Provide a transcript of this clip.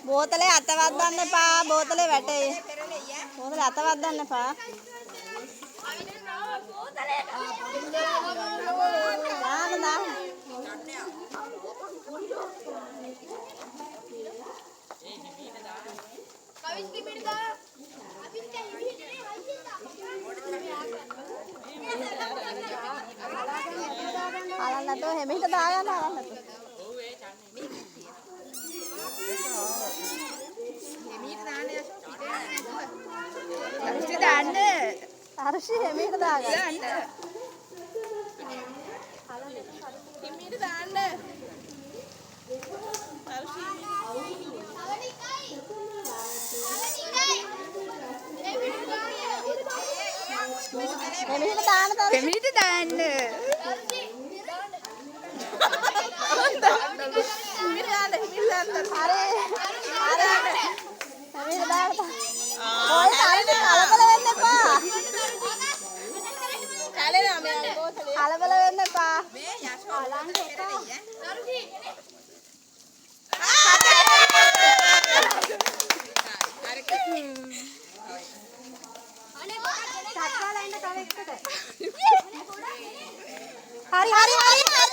බෝතලේ අතවද්දන්න එපා. බෝතලේ වැටේ. බෝතලේ අතවද්දන්න එපා. දාන්න දාන්න. අලන්න නැතුව හැමිට දාගන්න අලන්න නැතුව. හර්ෂි දාන්න. හර්ෂි හැමිට දාගන්න. හිමීට දාන්න. හර්ෂි. හැමිට දාන්න තරෂි. හිමීට දාන්න. හිමීට දාන්න. හිමීට දාන්න. හරි. හරි. හැමිට දාන්න. ඔය තරෂි කලබල වෙන්න එපා. කලේ නෑ බෝතලේ. කලබල වෙන්න එපා. මේ යෂෝ අලං කරේ. හර්ෂි. හරි හරි හරි